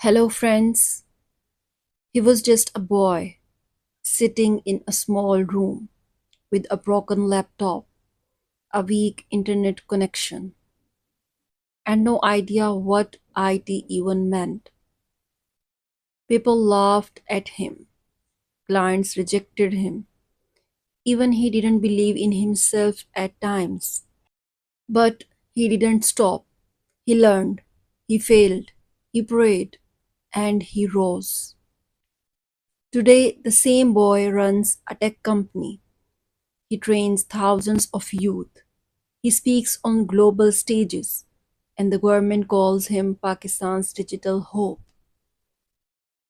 Hello, friends. He was just a boy sitting in a small room with a broken laptop, a weak internet connection, and no idea what IT even meant. People laughed at him, clients rejected him, even he didn't believe in himself at times. But he didn't stop. He learned, he failed, he prayed, and he rose. Today, the same boy runs a tech company. He trains thousands of youth. He speaks on global stages, and the government calls him Pakistan's digital hope.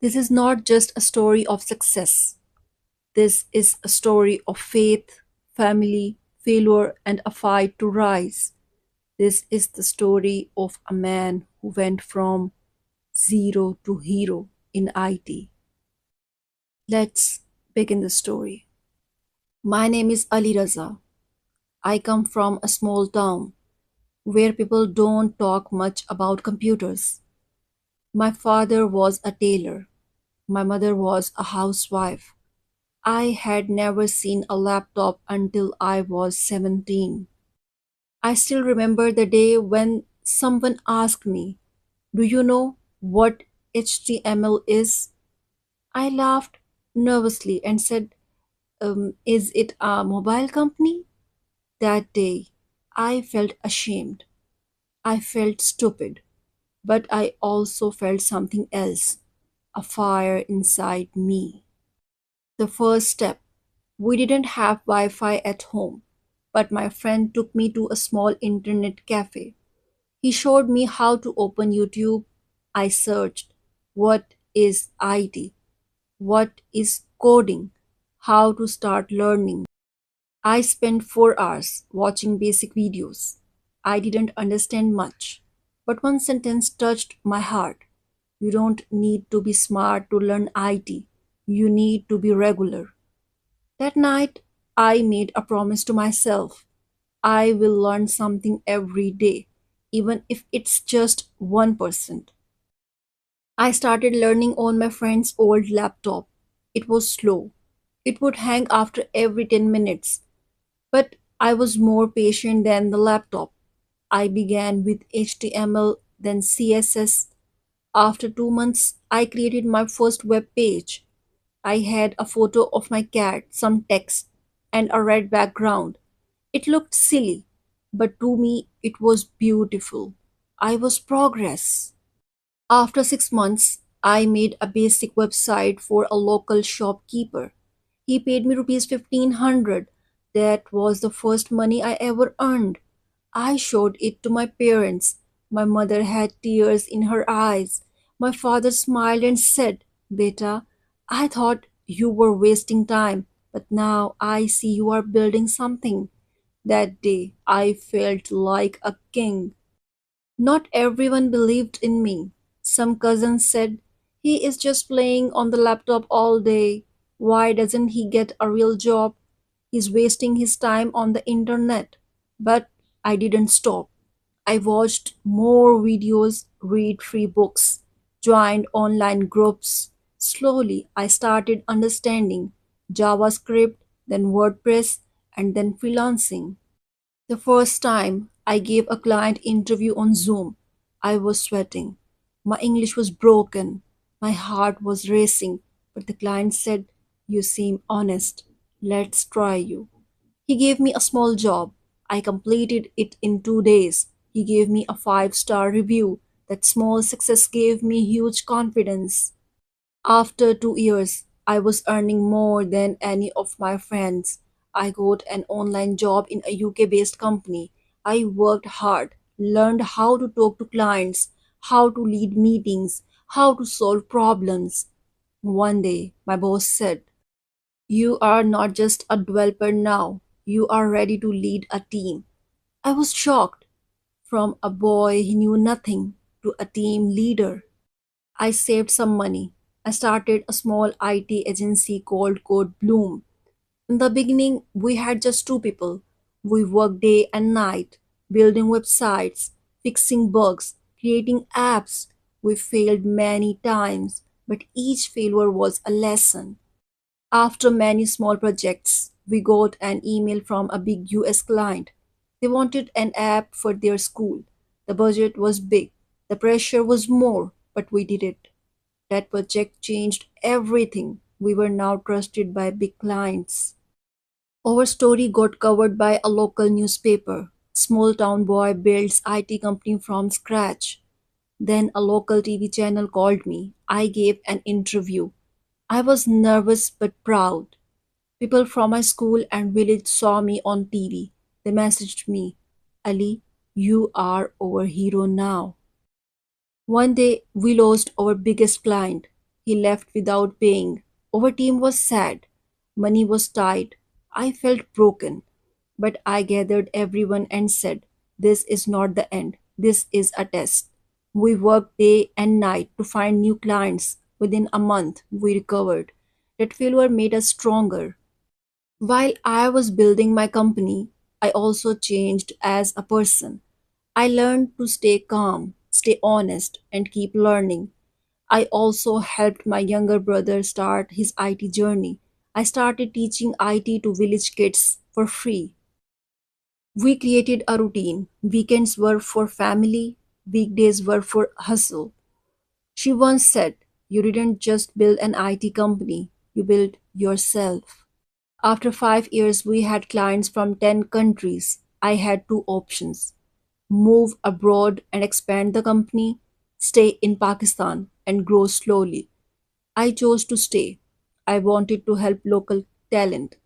This is not just a story of success. This is a story of faith, family, failure, and a fight to rise. This is the story of a man who went from zero to hero in IT. Let's begin the story. My name is Ali Raza. I come from a small town where people don't talk much about computers. My father was a tailor. My mother was a housewife. I had never seen a laptop until I was 17. I still remember the day when someone asked me, "Do you know what HTML is?" I laughed nervously and said, "Is it a mobile company?" That day, I felt ashamed. I felt stupid. But I also felt something else, a fire inside me. The first step, we didn't have Wi Fi at home, but my friend took me to a small internet cafe. He showed me how to open YouTube. I searched, what is IT? What is coding? How to start learning? I spent 4 hours watching basic videos. I didn't understand much, but one sentence touched my heart. You don't need to be smart to learn IT. You need to be regular. That night, I made a promise to myself. I will learn something every day, even if it's just 1%. I started learning on my friend's old laptop. It was slow. It would hang after every 10 minutes. But I was more patient than the laptop. I began with HTML, then CSS. After 2 months, I created my first web page. I had a photo of my cat, some text, and a red background. It looked silly, but to me it was beautiful. I was progress. After 6 months, I made a basic website for a local shopkeeper. He paid me rupees 1500. That was the first money I ever earned. I showed it to my parents. My mother had tears in her eyes. My father smiled and said, "Beta, I thought you were wasting time, but now I see you are building something." That day, I felt like a king. Not everyone believed in me. Some cousins said, "He is just playing on the laptop all day. Why doesn't he get a real job? He's wasting his time on the internet." But I didn't stop. I watched more videos, read free books, joined online groups. Slowly, I started understanding JavaScript, then WordPress, and then freelancing. The first time I gave a client interview on Zoom, I was sweating. My English was broken. My heart was racing, but the client said, "You seem honest. Let's try you." He gave me a small job. I completed it in 2 days. He gave me a 5-star review. That small success gave me huge confidence. After 2 years, I was earning more than any of my friends. I got an online job in a UK based company. I worked hard, learned how to talk to clients, how to lead meetings, how to solve problems. One day, my boss said, "You are not just a developer now, you are ready to lead a team." I was shocked. From a boy who knew nothing to a team leader. I saved some money. I started a small IT agency called Code Bloom. In the beginning, we had just two people. We worked day and night, building websites, fixing bugs, creating apps. We failed many times, but each failure was a lesson. After many small projects, we got an email from a big US client. They wanted an app for their school. The budget was big, the pressure was more, but we did it. That project changed everything. We were now trusted by big clients. Our story got covered by a local newspaper. Small town boy builds IT company from scratch. Then a local TV channel called me. I gave an interview. I was nervous but proud. People from my school and village saw me on TV. They messaged me, Ali, you are our hero now. One day we lost our biggest client. He left without paying. Our team was sad. Money was tight. I felt broken. But I gathered everyone and said, this is not the end. This is a test. We worked day and night to find new clients. Within a month, we recovered. That failure made us stronger. While I was building my company, I also changed as a person. I learned to stay calm, stay honest, and keep learning. I also helped my younger brother start his IT journey. I started teaching IT to village kids for free. We created a routine. Weekends were for family, weekdays were for hustle. She once said, you didn't just build an IT company, you built yourself. After 5 years, we had clients from 10 countries. I had two options: move abroad and expand the company, stay in Pakistan and grow slowly. I chose to stay. I wanted to help local talent.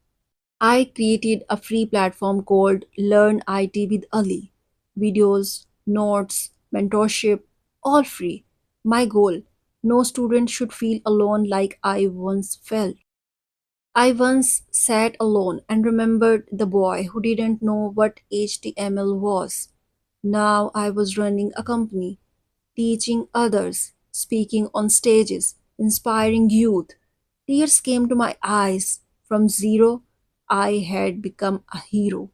I created a free platform called Learn IT with Ali. Videos, notes, mentorship, all free. My goal: no student should feel alone like I once felt. I once sat alone and remembered the boy who didn't know what HTML was. Now I was running a company, teaching others, speaking on stages, inspiring youth. Tears came to my eyes. From zero, I had become a hero.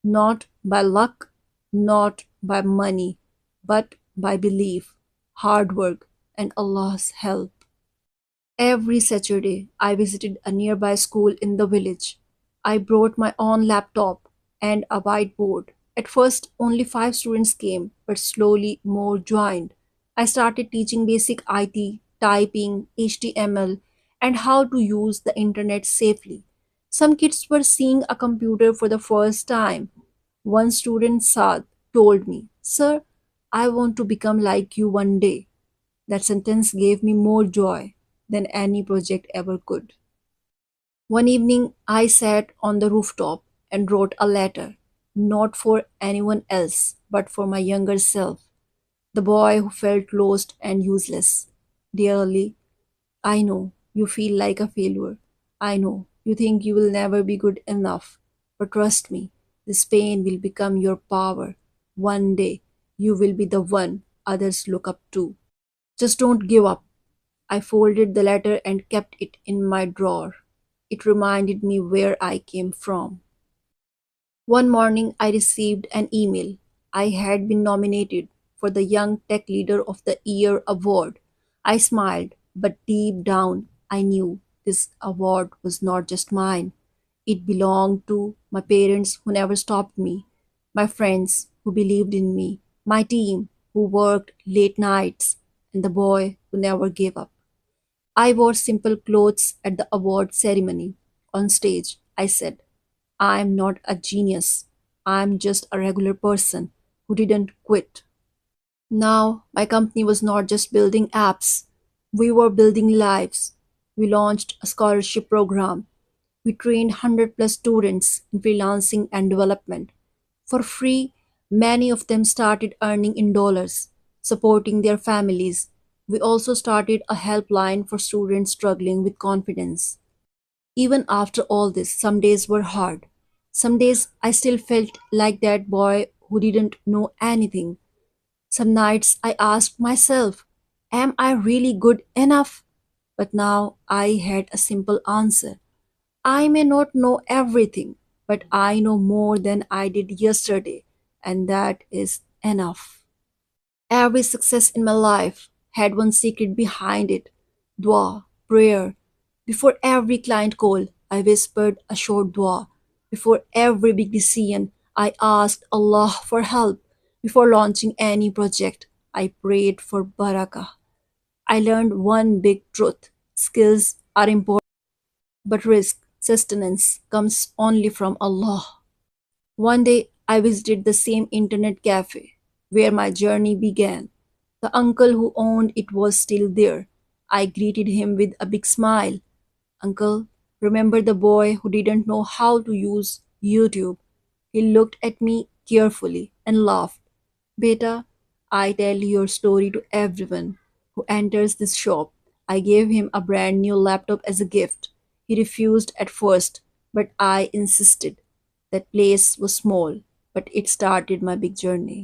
Not by luck, not by money, but by belief, hard work, and Allah's help. Every Saturday, I visited a nearby school in the village. I brought my own laptop and a whiteboard. At first, only 5 students came, but slowly more joined. I started teaching basic IT, typing, HTML, and how to use the internet safely. Some kids were seeing a computer for the first time. One student, Saad, told me, Sir, I want to become like you one day. That sentence gave me more joy than any project ever could. One evening, I sat on the rooftop and wrote a letter, not for anyone else, but for my younger self, the boy who felt lost and useless. Dearly, I know you feel like a failure. I know you think you will never be good enough. But trust me, this pain will become your power. One day, you will be the one others look up to. Just don't give up. I folded the letter and kept it in my drawer. It reminded me where I came from. One morning, I received an email. I had been nominated for the Young Tech Leader of the Year award. I smiled, but deep down, I knew this award was not just mine. It belonged to my parents who never stopped me, my friends who believed in me, my team who worked late nights, and the boy who never gave up. I wore simple clothes at the award ceremony. On stage, I said, I'm not a genius. I'm just a regular person who didn't quit. Now, my company was not just building apps, we were building lives. We launched a scholarship program. We trained 100 plus students in freelancing and development. For free, many of them started earning in dollars, supporting their families. We also started a helpline for students struggling with confidence. Even after all this, some days were hard. Some days I still felt like that boy who didn't know anything. Some nights I asked myself, am I really good enough? But now I had a simple answer. I may not know everything, but I know more than I did yesterday, and that is enough. Every success in my life had one secret behind it: dua, prayer. Before every client call, I whispered a short dua. Before every big decision, I asked Allah for help. Before launching any project, I prayed for barakah. I learned one big truth: skills are important, but risk, sustenance comes only from Allah. One day, I visited the same internet cafe where my journey began. The uncle who owned it was still there. I greeted him with a big smile. "Uncle, remember the boy who didn't know how to use YouTube?" He looked at me carefully and laughed. "Beta, I tell your story to everyone who enters this shop." I gave him a brand new laptop as a gift. He refused at first, but I insisted. That place was small, but it started my big journey.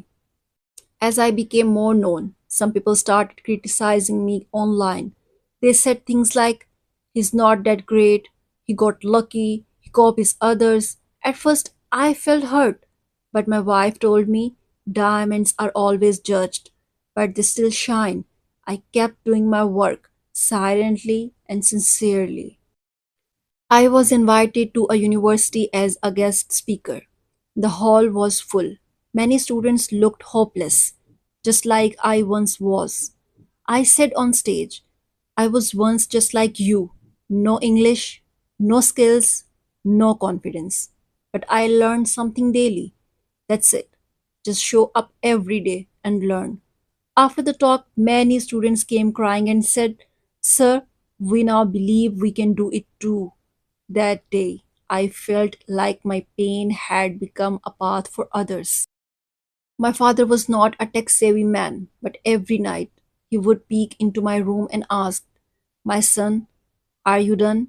As I became more known, some people started criticizing me online. They said things like, "He's not that great, he got lucky, he copies others." At first, I felt hurt, but my wife told me diamonds are always judged, but they still shine. I kept doing my work silently and sincerely. I was invited to a university as a guest speaker. The hall was full. Many students looked hopeless, just like I once was. I said on stage, "I was once just like you. No English, no skills, no confidence. But I learned something daily. That's it. Just show up every day and learn." After the talk, many students came crying and said, "Sir, we now believe we can do it too." That day, I felt like my pain had become a path for others. My father was not a tech savvy man, but every night he would peek into my room and ask, "My son, are you done?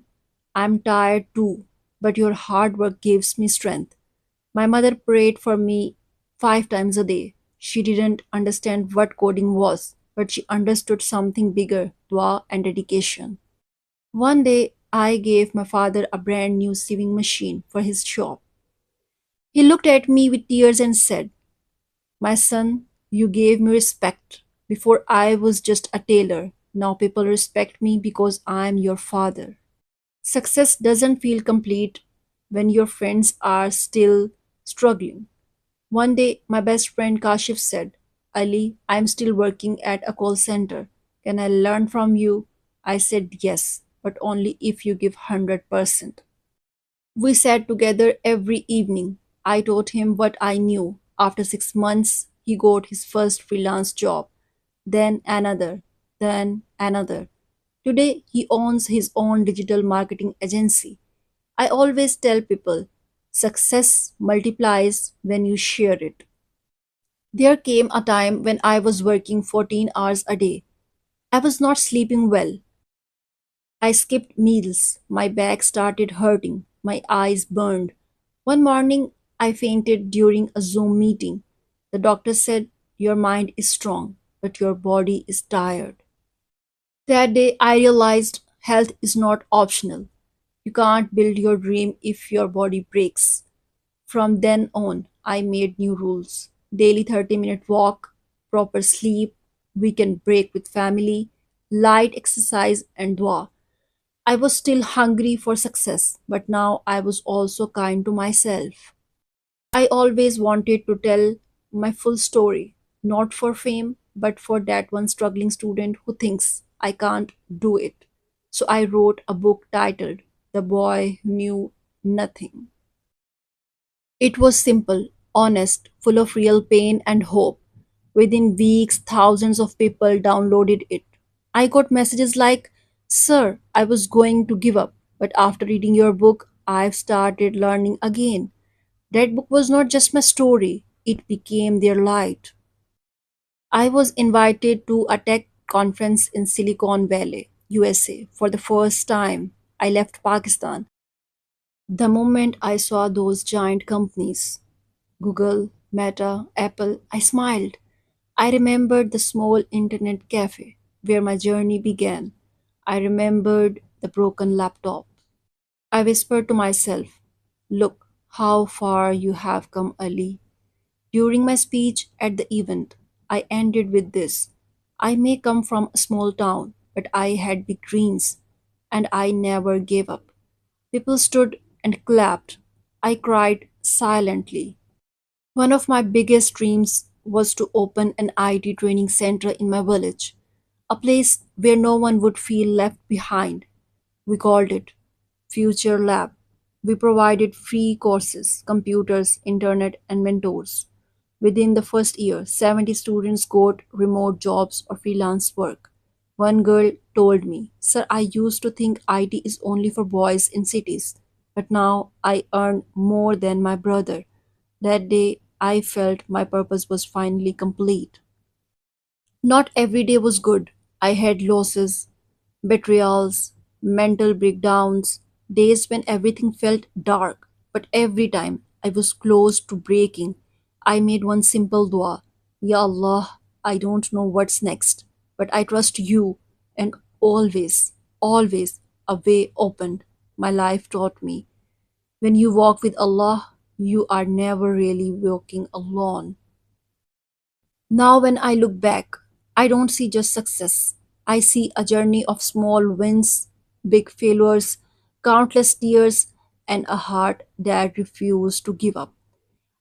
I'm tired too, but your hard work gives me strength." My mother prayed for me 5 times a day. She didn't understand what coding was, but she understood something bigger: dua and dedication. One day, I gave my father a brand new sewing machine for his shop. He looked at me with tears and said, "My son, you gave me respect. Before I was just a tailor. Now people respect me because I'm your father." Success doesn't feel complete when your friends are still struggling. One day, my best friend Kashif said, "Ali, I'm still working at a call center. Can I learn from you?" I said yes, but only if you give 100%. We sat together every evening. I taught him what I knew. After 6 months, he got his first freelance job, then another, then another. Today, he owns his own digital marketing agency. I always tell people success multiplies when you share it. There came a time when I was working 14 hours a day. I was not sleeping well. I skipped meals. My back started hurting. My eyes burned. One morning, I fainted during a Zoom meeting. The doctor said, "Your mind is strong, but your body is tired." That day, I realized health is not optional. You can't build your dream if your body breaks. From then on, I made new rules: daily 30-minute walk, proper sleep, weekend break with family, light exercise, and dua. I was still hungry for success, but now I was also kind to myself. I always wanted to tell my full story, not for fame, but for that one struggling student who thinks I can't do it. So I wrote a book titled The Boy Who Knew Nothing. It was simple, honest, full of real pain and hope. Within weeks, thousands of people downloaded it. I got messages like, "Sir, I was going to give up, but after reading your book, I've started learning again." That book was not just my story, it became their light. I was invited to a tech conference in Silicon Valley, USA, for the first time. I left Pakistan. The moment I saw those giant companies, Google, Meta, Apple, I smiled. I remembered the small internet cafe where my journey began. I remembered the broken laptop. I whispered to myself, "Look how far you have come, Ali." During my speech at the event, I ended with this: I may come from a small town, but I had big dreams, and I never gave up. People stood and clapped. I cried silently. One of my biggest dreams was to open an IT training center in my village, a place where no one would feel left behind. We called it Future Lab. We provided free courses, computers, internet, and mentors. Within the first year, 70 students got remote jobs or freelance work. One girl told me, "Sir, I used to think IT is only for boys in cities, but now I earn more than my brother." That day, I felt my purpose was finally complete. Not every day was good. I had losses, betrayals, mental breakdowns, days when everything felt dark. But every time I was close to breaking, I made one simple dua: Ya Allah, I don't know what's next, but I trust you. And always, always, a way opened. My life taught me. When you walk with Allah, you are never really walking alone. Now, when I look back, I don't see just success. I see a journey of small wins, big failures, countless tears, and a heart that refused to give up.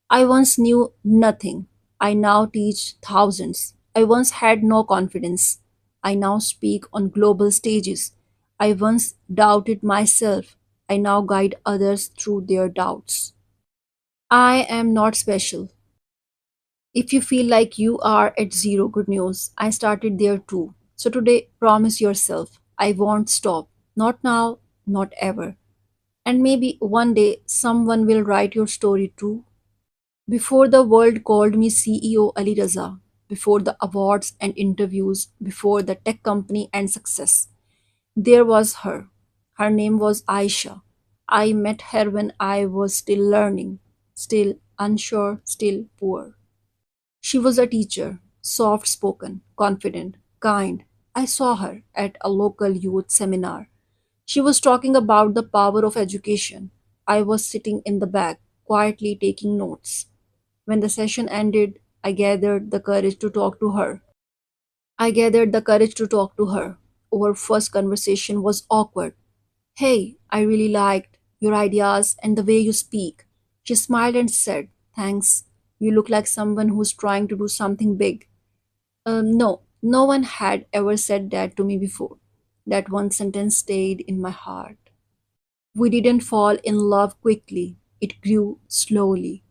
I once knew nothing. I now teach thousands. I once had no confidence. I now speak on global stages. I once doubted myself. I now guide others through their doubts. I am not special. If you feel like you are at zero, good news. I started there too. So today, promise yourself, I won't stop. Not now, not ever. And maybe one day someone will write your story too. Before the world called me CEO Ali Raza, before the awards and interviews, before the tech company and success, there was her. Her name was Aisha. I met her when I was still learning, still unsure, still poor. She was a teacher, soft spoken, confident, kind. I saw her at a local youth seminar. She was talking about the power of education. I was sitting in the back, quietly taking notes. When the session ended, I gathered the courage to talk to her. I gathered the courage to talk to her. Our first conversation was awkward. "Hey, I really liked your ideas and the way you speak." She smiled and said, "Thanks. You look like someone who's trying to do something big." No, no one had ever said that to me before. That one sentence stayed in my heart. We didn't fall in love quickly, it grew slowly.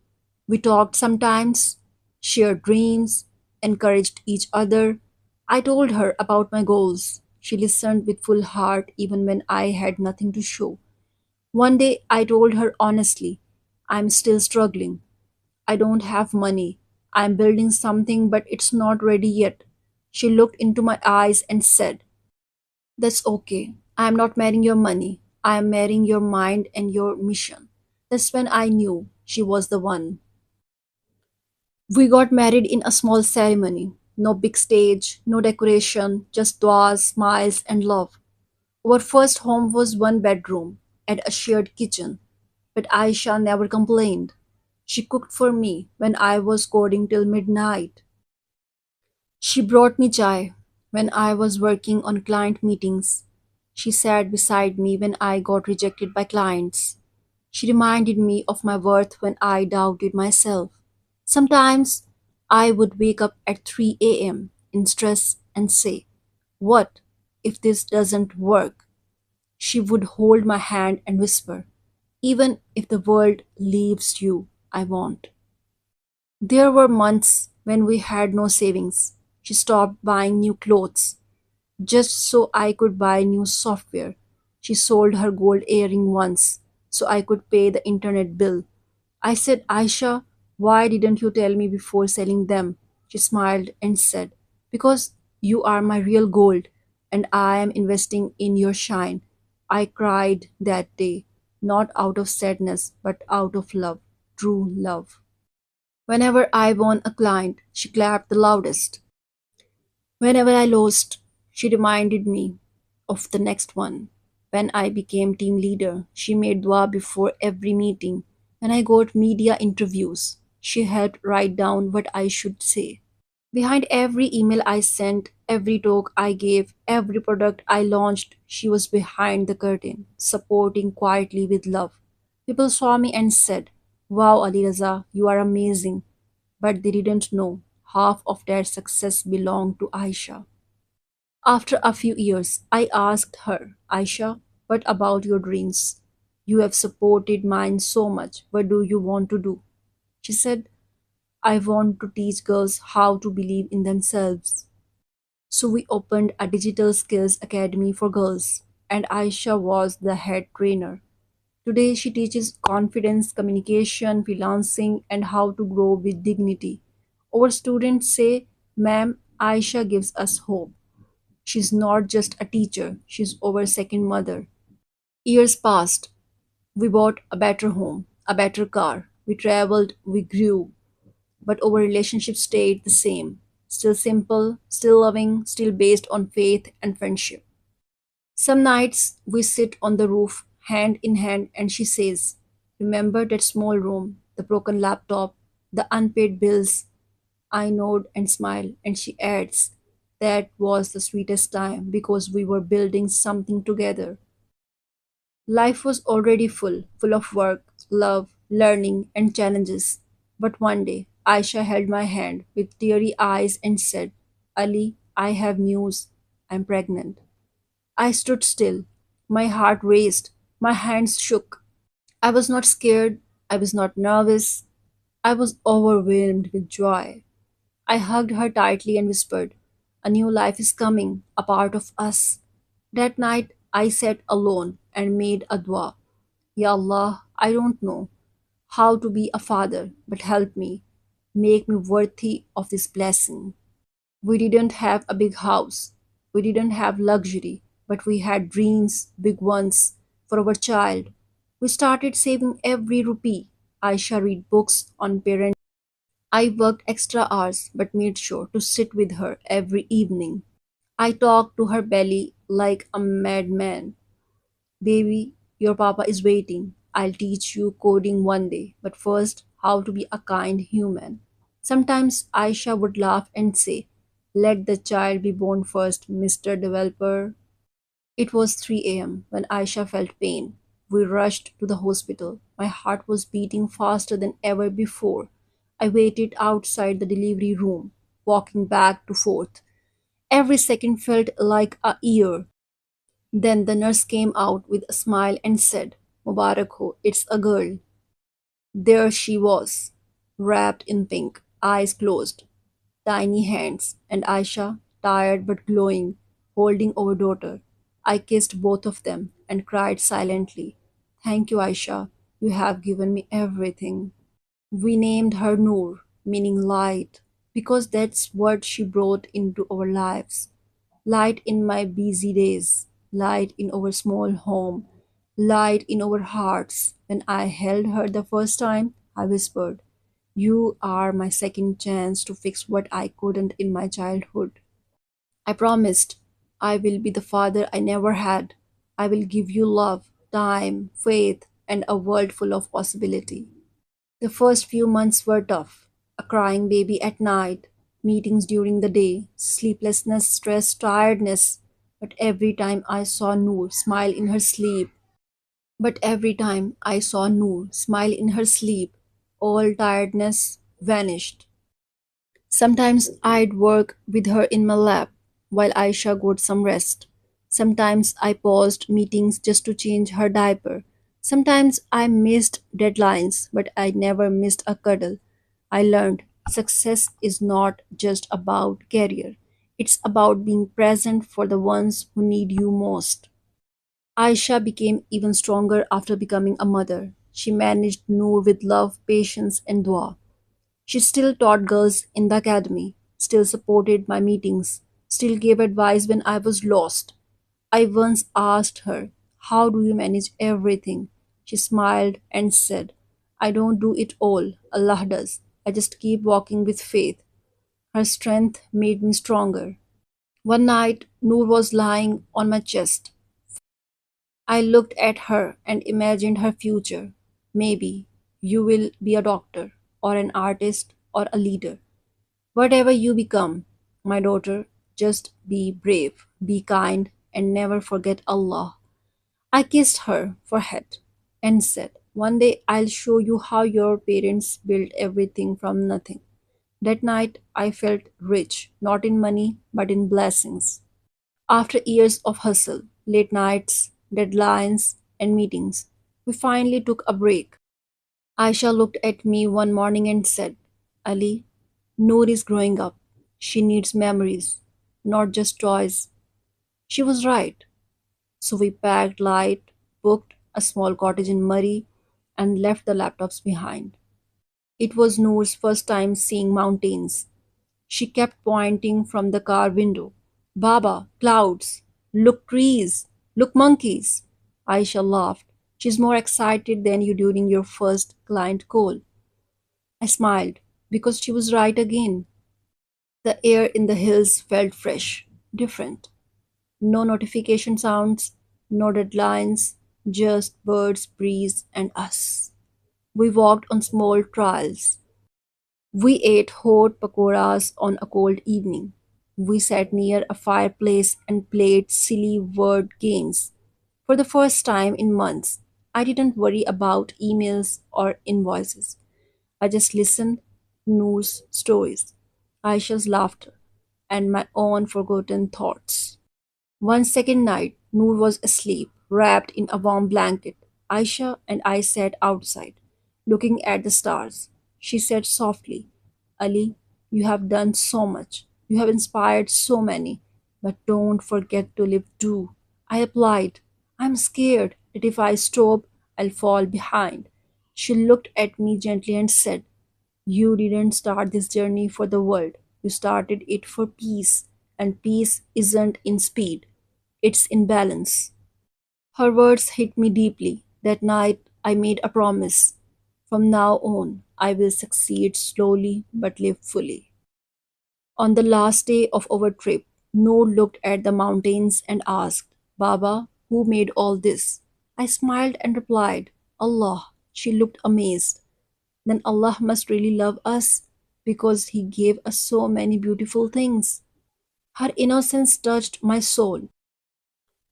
We talked sometimes, shared dreams, encouraged each other. I told her about my goals. She listened with full heart even when I had nothing to show. One day I told her honestly, "I'm still struggling. I don't have money. I'm building something, but it's not ready yet." She looked into my eyes and said, "That's okay. I'm not marrying your money. I'm marrying your mind and your mission." That's when I knew she was the one. We got married in a small ceremony. No big stage, no decoration, just duas, smiles, and love. Our first home was one bedroom and a shared kitchen, but Aisha never complained. She cooked for me when I was coding till midnight. She brought me chai when I was working on client meetings. She sat beside me when I got rejected by clients. She reminded me of my worth when I doubted myself. Sometimes I would wake up at 3 a.m. in stress and say, "What if this doesn't work?" She would hold my hand and whisper, "Even if the world leaves you, I won't." There were months when we had no savings. She stopped buying new clothes just so I could buy new software. She sold her gold earring once so I could pay the internet bill. I said, "Aisha, why didn't you tell me before selling them?" She smiled and said, "Because you are my real gold and I am investing in your shine." I cried that day, not out of sadness, but out of love, true love. Whenever I won a client, she clapped the loudest. Whenever I lost, she reminded me of the next one. When I became team leader, she made dua before every meeting. When I got media interviews, she helped write down what I should say. Behind every email I sent, Every talk I gave, every product I launched, she was behind the curtain, supporting quietly with love. People saw me and said, "Wow, Ali Raza, you are amazing." But they didn't know half of their success belonged to Aisha. After a few years, I asked her, "Aisha, what about your dreams? You have supported mine so much. What do you want to do?" She said, "I want to teach girls how to believe in themselves." So we opened a digital skills academy for girls, and Aisha was the head trainer. Today, she teaches confidence, communication, freelancing, and how to grow with dignity. Our students say, "Ma'am, Aisha gives us hope." She's not just a teacher, she's our second mother. Years passed. We bought a better home, a better car. We traveled, we grew, but our relationship stayed the same. Still simple, still loving, still based on faith and friendship. Some nights we sit on the roof, hand in hand, and she says, "Remember that small room, the broken laptop, the unpaid bills?" I nod and smile, and she adds, "That was the sweetest time because we were building something together." Life was already full, full of work, love, learning, and challenges. But one day, Aisha held my hand with teary eyes and said, "Ali, I have news. I'm pregnant." I stood still. My heart raced. My hands shook. I was not scared. I was not nervous. I was overwhelmed with joy. I hugged her tightly and whispered, "A new life is coming, a part of us." That night, I sat alone and made a dua. Ya Allah, I don't know how to be a father, but help me. Make me worthy of this blessing. We didn't have a big house. We didn't have luxury, but we had dreams, big ones, for our child. We started saving every rupee. Aisha read books on parenting. I worked extra hours but made sure to sit with her every evening. I talked to her belly like a madman. "Baby, your papa is waiting. I'll teach you coding one day, but first, how to be a kind human." Sometimes Aisha would laugh and say, "Let the child be born first, Mr. Developer." It was 3 a.m. when Aisha felt pain. We rushed to the hospital. My heart was beating faster than ever before. I waited outside the delivery room, walking back to forth. Every second felt like a year. Then the nurse came out with a smile and said, "Mubarak ho, it's a girl." There she was, wrapped in pink, eyes closed, tiny hands, and Aisha, tired but glowing, holding our daughter. I kissed both of them and cried silently. "Thank you, Aisha. You have given me everything." We named her Noor, meaning light, because that's what she brought into our lives. Light in my busy days, light in our small home, light in our hearts. When I held her the first time, I whispered, "You are my second chance to fix what I couldn't in my childhood." I promised, "I will be the father I never had. I will give you love, time, faith, and a world full of possibility." The first few months were tough. A crying baby at night, meetings during the day, sleeplessness, stress, tiredness. But every time I saw Noor smile in her sleep, but every time I saw Noor smile in her sleep, all tiredness vanished. Sometimes I'd work with her in my lap while Aisha got some rest. Sometimes I paused meetings just to change her diaper. Sometimes I missed deadlines, but I never missed a cuddle. I learned success is not just about career, it's about being present for the ones who need you most. Aisha became even stronger after becoming a mother. She managed Noor with love, patience, and dua. She still taught girls in the academy, still supported my meetings, still gave advice when I was lost. I once asked her, "How do you manage everything?" She smiled and said, "I don't do it all, Allah does. I just keep walking with faith." Her strength made me stronger. One night, Noor was lying on my chest. I looked at her and imagined her future. "Maybe you will be a doctor, or an artist, or a leader. Whatever you become, my daughter, Just be brave, be kind, and never forget Allah. I kissed her forehead and said, one day I'll show you how your parents built everything from nothing. That night I felt rich, not in money, but in blessings. After years of hustle, late nights, deadlines, and meetings, we finally took a break. Aisha looked at me one morning and said, Ali, Noor is growing up. She needs memories, not just toys. She was right. So we packed light, booked a small cottage in Murray, and left the laptops behind. It was Noor's first time seeing mountains. She kept pointing from the car window. Baba, clouds. Look, trees. Look, monkeys. Aisha laughed. She's more excited than you during your first client call. I smiled because she was right again. The air in the hills felt fresh, different. No notification sounds, no deadlines, just birds, breeze, and us. We walked on small trails. We ate hot pakoras on a cold evening. We sat near a fireplace and played silly word games. For the first time in months, I didn't worry about emails or invoices. I just listened to Noor's stories, Aisha's laughter, and my own forgotten thoughts. One second night, Noor was asleep, wrapped in a warm blanket. Aisha and I sat outside, looking at the stars. She said softly, Ali, you have done so much. You have inspired so many. But don't forget to live too. I replied, I'm scared that if I stop, I'll fall behind. She looked at me gently and said, you didn't start this journey for the world. You started it for peace. And peace isn't in speed, it's in balance. Her words hit me deeply. That night, I made a promise. From now on, I will succeed slowly but live fully. On the last day of our trip, Noor looked at the mountains and asked, Baba, who made all this? I smiled and replied, Allah. She looked amazed. Then Allah must really love us because He gave us so many beautiful things. Her innocence touched my soul.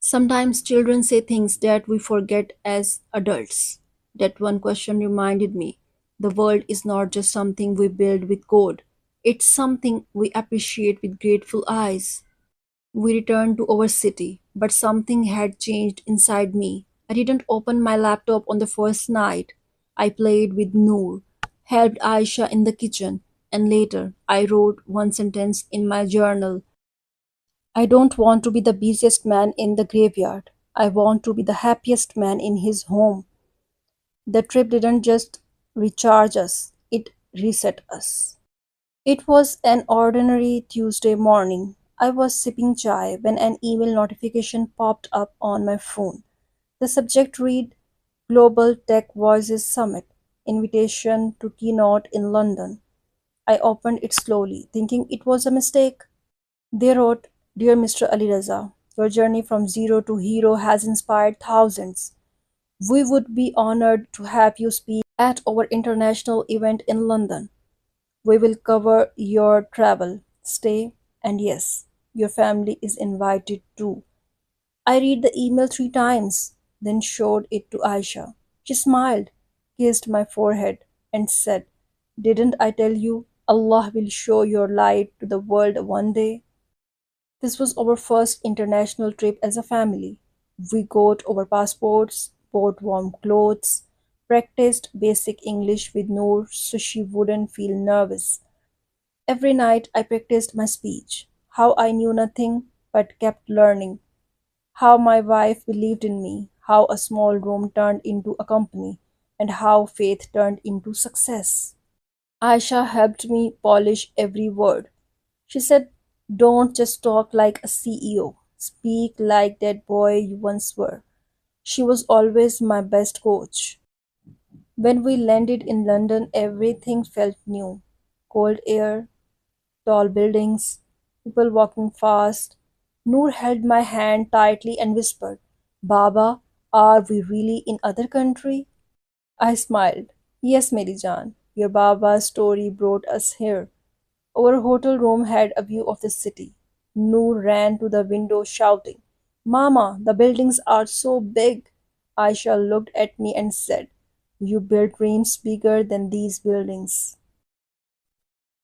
Sometimes children say things that we forget as adults. That one question reminded me the world is not just something we build with code, it's something we appreciate with grateful eyes. We returned to our city, but something had changed inside me. I didn't open my laptop on the first night. I played with Noor, helped Aisha in the kitchen, and later I wrote one sentence in my journal. I don't want to be the busiest man in the graveyard. I want to be the happiest man in his home. The trip didn't just recharge us, it reset us. It was an ordinary Tuesday morning. I was sipping chai when an email notification popped up on my phone. The subject read Global Tech Voices Summit Invitation to Keynote in London. I opened it slowly, thinking it was a mistake. They wrote, Dear Mr. Ali Raza, your journey from zero to hero has inspired thousands. We would be honored to have you speak at our international event in London. We will cover your travel, stay, and yes, your family is invited too. I read the email 3 times, then showed it to Aisha. She smiled, kissed my forehead, and said, Didn't I tell you Allah will show your light to the world one day? This was our first international trip as a family. We got our passports, bought warm clothes, practiced basic English with Noor so she wouldn't feel nervous. Every night I practiced my speech, how I knew nothing but kept learning, how my wife believed in me, how a small room turned into a company, and how faith turned into success. Aisha helped me polish every word. She said, Don't just talk like a CEO, speak like that boy you once were. She was always my best coach. When we landed in London, everything felt new. Cold air, tall buildings, people walking fast. Noor held my hand tightly and whispered, Baba, are we really in other country? I smiled. Yes, Mary Jaan, your Baba's story brought us here. Our hotel room had a view of the city. Noor ran to the window shouting, Mama, the buildings are so big. Aisha looked at me and said, You build dreams bigger than these buildings.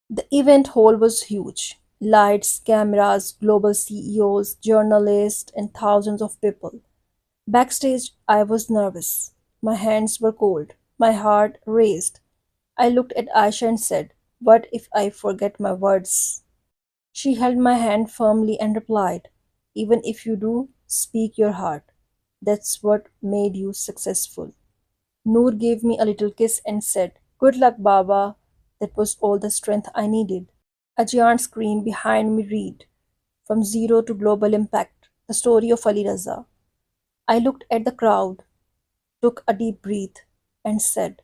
The event hall was huge. Lights, cameras, global CEOs, journalists, and thousands of people. Backstage, I was nervous. My hands were cold. My heart raced. I looked at Aisha and said, What if I forget my words? She held my hand firmly and replied, Even if you do, speak your heart. That's what made you successful. Noor gave me a little kiss and said, Good luck, Baba. That was all the strength I needed. A giant screen behind me read, From Zero to Global Impact, the story of Ali Raza. I looked at the crowd, took a deep breath, and said,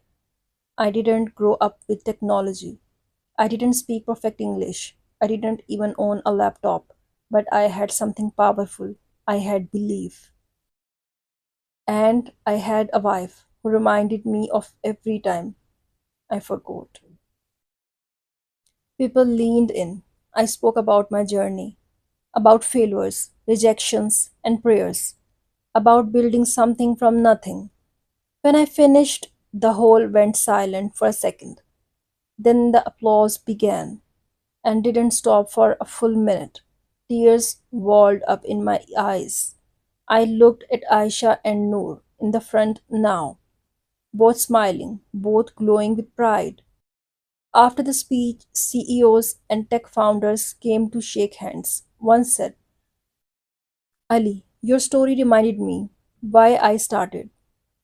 I didn't grow up with technology. I didn't speak perfect English. I didn't even own a laptop. But I had something powerful. I had belief. And I had a wife who reminded me of every time I forgot. People leaned in. I spoke about my journey, about failures, rejections, and prayers, about building something from nothing. When I finished, the whole went silent for a second. Then the applause began and didn't stop for a full minute. Tears welled up in my eyes. I looked at Aisha and Noor in the front now, both smiling, both glowing with pride. After the speech, CEOs and tech founders came to shake hands. One said, Ali, your story reminded me why I started.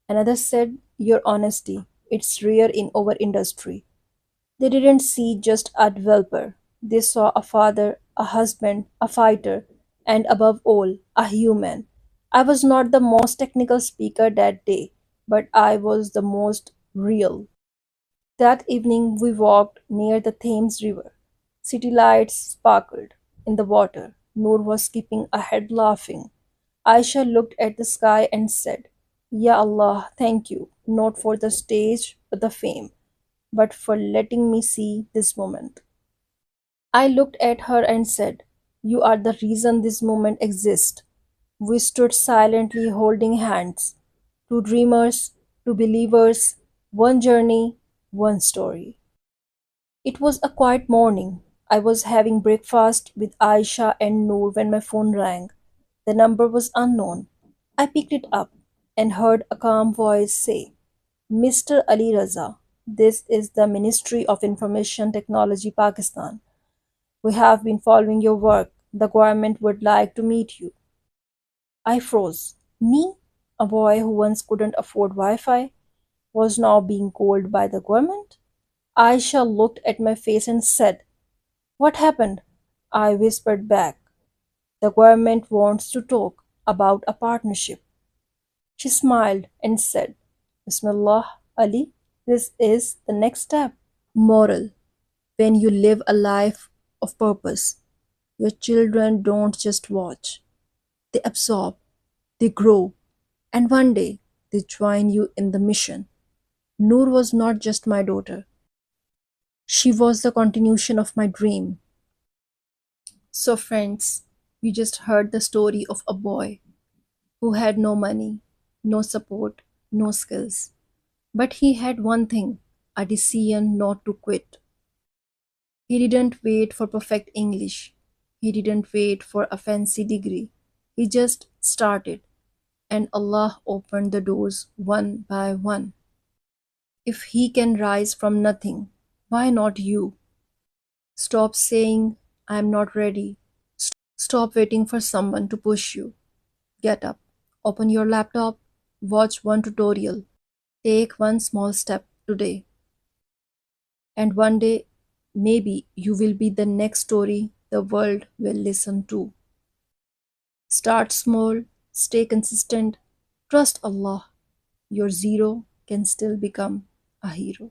Another said, Your honesty, it's rare in our industry. They didn't see just a developer, they saw a father, a husband, a fighter, and above all, a human. I was not the most technical speaker that day, but I was the most real. That evening we walked near the Thames River. City lights sparkled in the water. Noor was skipping ahead laughing. Aisha looked at the sky and said, Ya Allah, thank you, not for the stage or the fame, but for letting me see this moment. I looked at her and said, You are the reason this moment exists. We stood silently holding hands. Two dreamers, two believers, one journey, one story. It was a quiet morning. I was having breakfast with Aisha and Noor when my phone rang. The number was unknown. I picked it up and heard a calm voice say, Mr. Ali Raza, this is the Ministry of Information Technology, Pakistan. We have been following your work. The government would like to meet you. I froze. Me, a boy who once couldn't afford Wi Fi, was now being called by the government? Aisha looked at my face and said, What happened? I whispered back, The government wants to talk about a partnership. She smiled and said, Bismillah, Ali, this is the next step. Moral: when you live a life of purpose, your children don't just watch, they absorb, they grow, and one day they join you in the mission. Noor was not just my daughter, she was the continuation of my dream. So, friends, you just heard the story of a boy who had no money, no support, no skills. But he had one thing, a decision not to quit. He didn't wait for perfect English. He didn't wait for a fancy degree. He just started, and Allah opened the doors one by one. If He can rise from nothing, why not you? Stop saying, I'm not ready. Stop waiting for someone to push you. Get up, open your laptop, watch one tutorial, take one small step today, and one day maybe you will be the next story the world will listen to. Start small, stay consistent, trust Allah. Your zero can still become a hero.